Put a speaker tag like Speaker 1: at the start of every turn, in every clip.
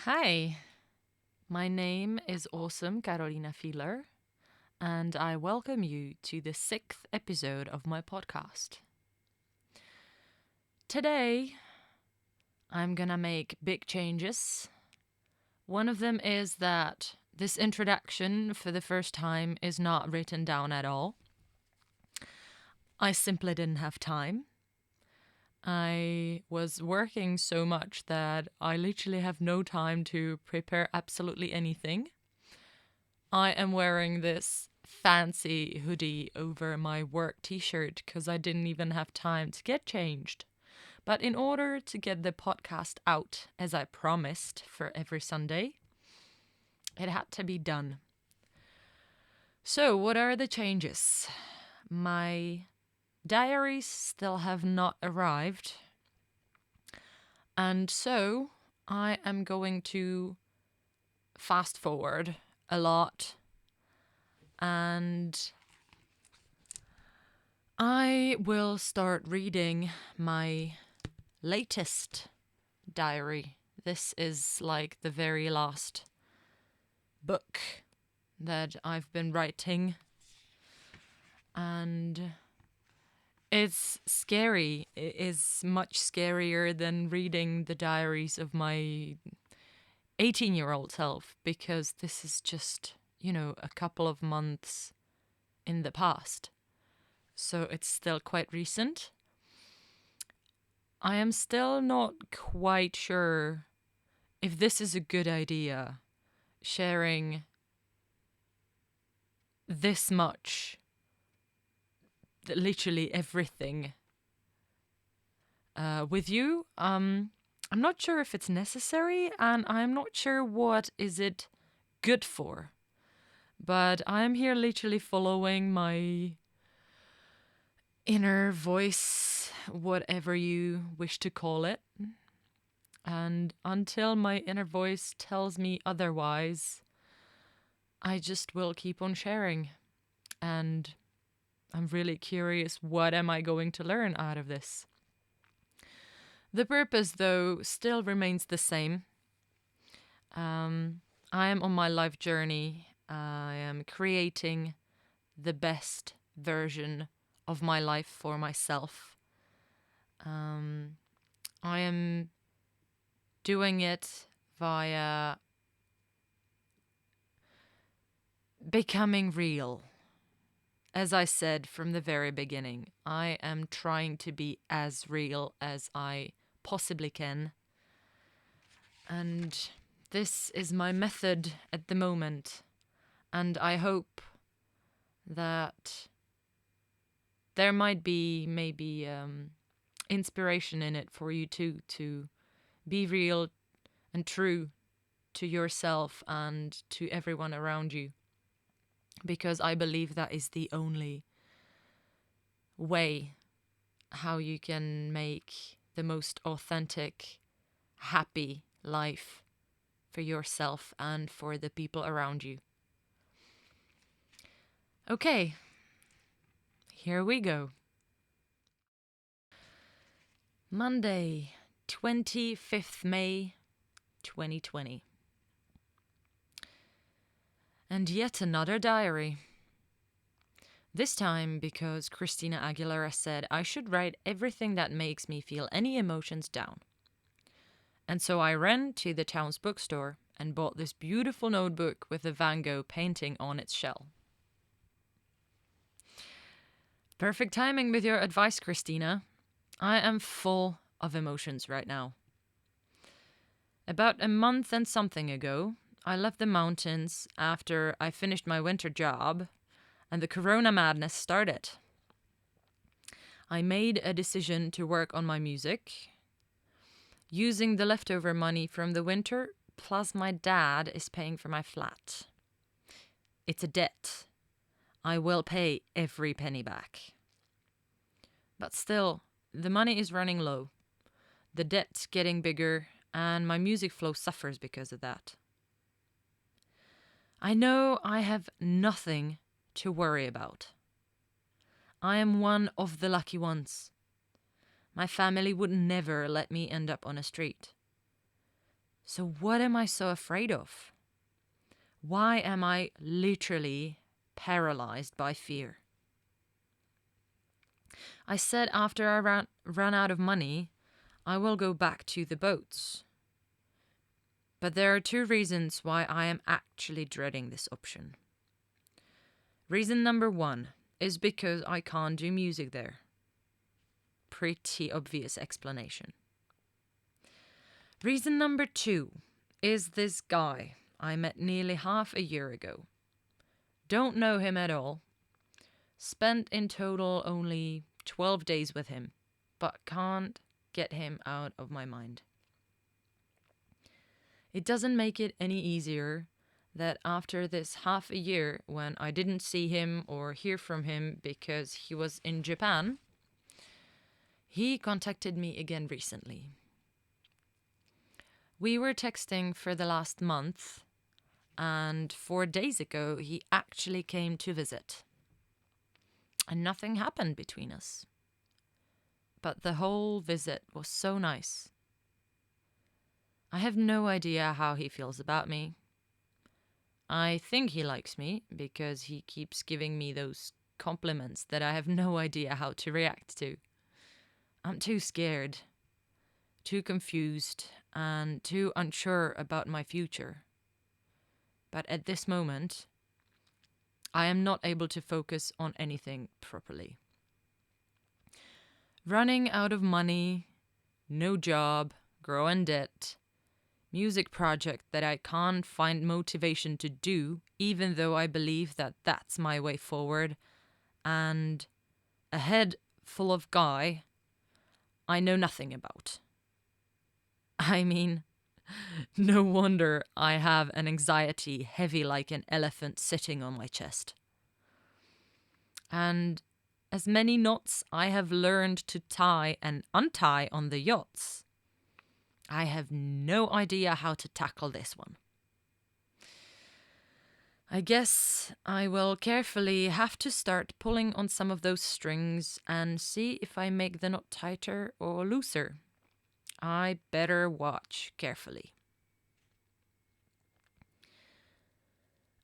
Speaker 1: Hi, my name is Awesome Carolina Fiedler, and I welcome you to the 6th episode of my podcast. Today, I'm gonna make big changes. One of them is that this introduction for the first time is not written down at all. I simply didn't have time. I was working so much that I literally have no time to prepare absolutely anything. I am wearing this fancy hoodie over my work t-shirt because I didn't even have time to get changed. But in order to get the podcast out as I promised for every Sunday, it had to be done. So, what are the changes? My diaries still have not arrived. And so, I am going to fast forward a lot and I will start reading my latest diary. This is like the very last book that I've been writing. And it's scary. It is much scarier than reading the diaries of my 18-year-old self because this is just, a couple of months in the past. So it's still quite recent. I am still not quite sure if this is a good idea, sharing this much, literally everything, with you. I'm not sure if it's necessary, and I'm not sure what is it good for. But I'm here literally following my inner voice, whatever you wish to call it. And until my inner voice tells me otherwise, I just will keep on sharing. And I'm really curious, what am I going to learn out of this? The purpose, though, still remains the same. I am on my life journey. I am creating the best version of my life for myself. I am doing it via becoming real. As I said from the very beginning, I am trying to be as real as I possibly can. And this is my method at the moment. And I hope that there might be maybe inspiration in it for you too, to be real and true to yourself and to everyone around you. Because I believe that is the only way how you can make the most authentic, happy life for yourself and for the people around you. Okay, here we go. Monday, 25th May, 2020. And yet another diary. This time because Christina Aguilera said I should write everything that makes me feel any emotions down. And so I ran to the town's bookstore and bought this beautiful notebook with a Van Gogh painting on its shell. Perfect timing with your advice, Christina. I am full of emotions right now. About a month and something ago, I left the mountains after I finished my winter job and the corona madness started. I made a decision to work on my music, using the leftover money from the winter, plus my dad is paying for my flat. It's a debt. I will pay every penny back. But still, the money is running low, the debt's getting bigger, and my music flow suffers because of that. I know I have nothing to worry about. I am one of the lucky ones. My family would never let me end up on a street. So what am I so afraid of? Why am I literally paralyzed by fear? I said after I run out of money, I will go back to the boats. But there are 2 reasons why I am actually dreading this option. Reason number 1 is because I can't do music there. Pretty obvious explanation. Reason number 2 is this guy I met nearly half a year ago. Don't know him at all. Spent in total only 12 days with him, but can't get him out of my mind. It doesn't make it any easier that after this half a year, when I didn't see him or hear from him because he was in Japan, he contacted me again recently. We were texting for the last month, and 4 days ago he actually came to visit. And nothing happened between us. But the whole visit was so nice. I have no idea how he feels about me. I think he likes me because he keeps giving me those compliments that I have no idea how to react to. I'm too scared, too confused, and too unsure about my future. But at this moment, I am not able to focus on anything properly. Running out of money, no job, growing debt, music project that I can't find motivation to do, even though I believe that that's my way forward, and a head full of guy I know nothing about. I mean, no wonder I have an anxiety heavy like an elephant sitting on my chest. And as many knots I have learned to tie and untie on the yachts, I have no idea how to tackle this one. I guess I will carefully have to start pulling on some of those strings and see if I make the knot tighter or looser. I better watch carefully.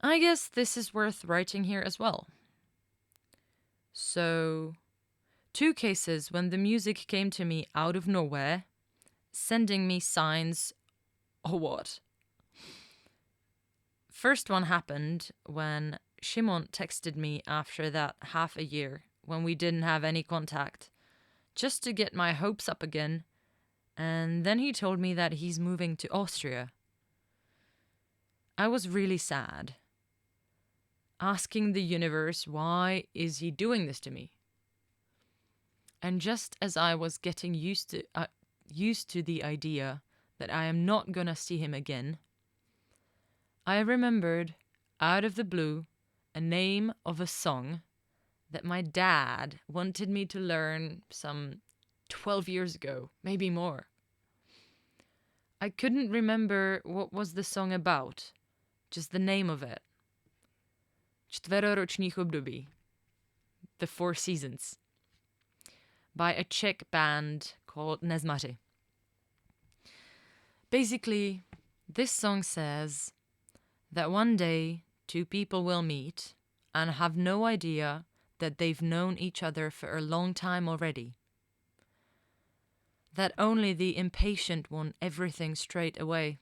Speaker 1: I guess this is worth writing here as well. So, 2 cases when the music came to me out of nowhere, sending me signs or what? First one happened when Shimon texted me after that half a year when we didn't have any contact, just to get my hopes up again, and then he told me that he's moving to Austria. I was really sad, asking the universe why is he doing this to me? And just as I was getting used to the idea that I am not gonna see him again, I remembered, out of the blue, a name of a song that my dad wanted me to learn some 12 years ago, maybe more. I couldn't remember what was the song about, just the name of it. Čtveroročních období, the 4 seasons, by a Czech band called Nezmaři. Basically, this song says that one day 2 people will meet and have no idea that they've known each other for a long time already. That only the impatient want everything straight away.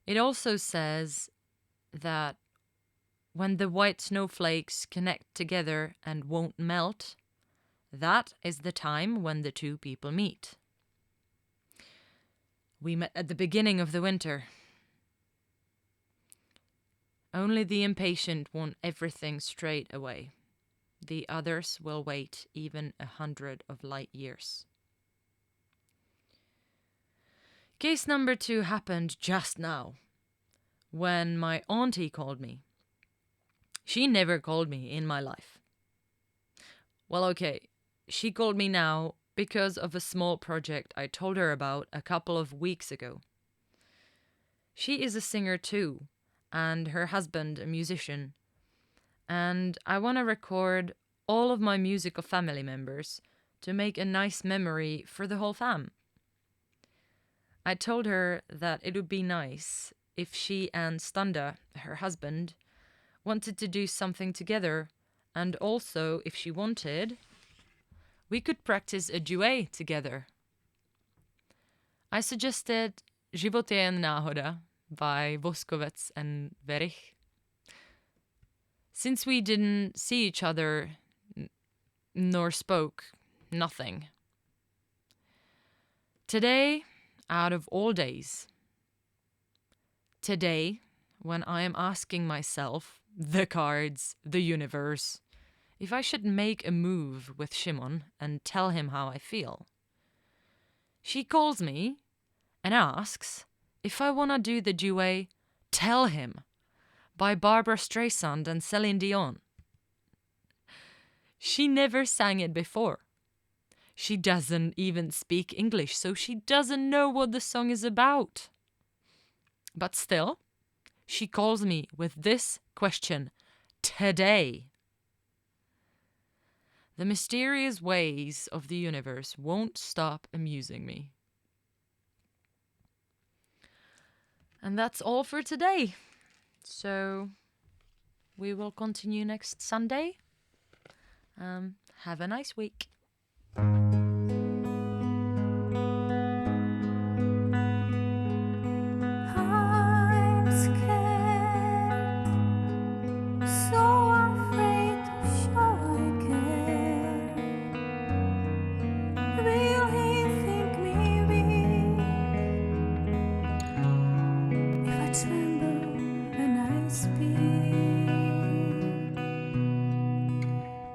Speaker 1: It also says that when the white snowflakes connect together and won't melt, that is the time when the 2 people meet. We met at the beginning of the winter. Only the impatient want everything straight away. The others will wait even 100 of light years. Case number 2 happened just now, when my auntie called me. She never called me in my life. Well, okay, she called me now because of a small project I told her about a couple of weeks ago. She is a singer too, and her husband a musician, and I want to record all of my musical family members to make a nice memory for the whole fam. I told her that it would be nice if she and Standa, her husband, wanted to do something together, and also, if she wanted, we could practice a duet together. I suggested Život je jen náhoda by Voskovec and Verich. Since we didn't see each other nor spoke nothing. Today, out of all days, today, when I am asking myself, the cards, the universe, if I should make a move with Shimon and tell him how I feel, she calls me and asks if I want to do the duet Tell Him by Barbara Streisand and Celine Dion. She never sang it before. She doesn't even speak English, so she doesn't know what the song is about. But still, she calls me with this question today. The mysterious ways of the universe won't stop amusing me. And that's all for today. So we will continue next Sunday. Have a nice week.
Speaker 2: I'm scared, so afraid to show I care. Will he think me weak if I tremble when I speak?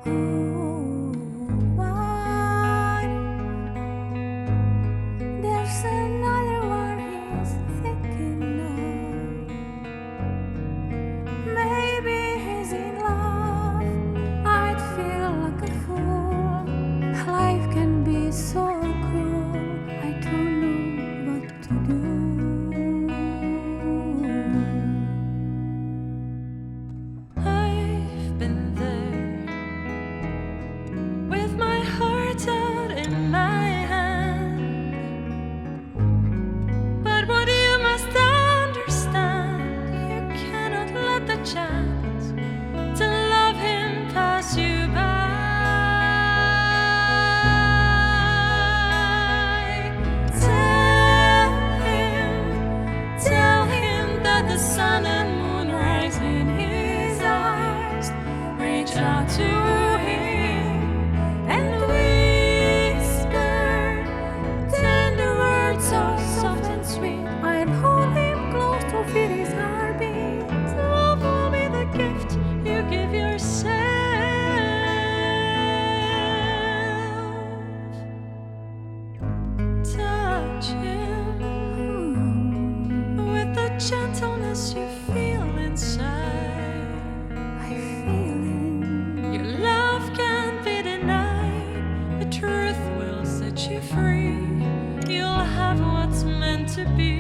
Speaker 2: Oh, what if there's another one he's thinking of? Maybe he's in love. I'd feel like a fool. Life can be so cruel. I don't know what to do. I've been there with my heart out in my hand. But what you must understand, you cannot let the chance to love him pass you by. Tell him that the sun and moon rise in his eyes. Reach out to him and whisper tender words so soft and sweet. I'd hold him close to feel his heartbeat. Love will be the gift you give yourself. Touch him with the gentleness you feel inside. I feel it. Your love can't be denied. The truth will set you free. You'll have what's meant to be.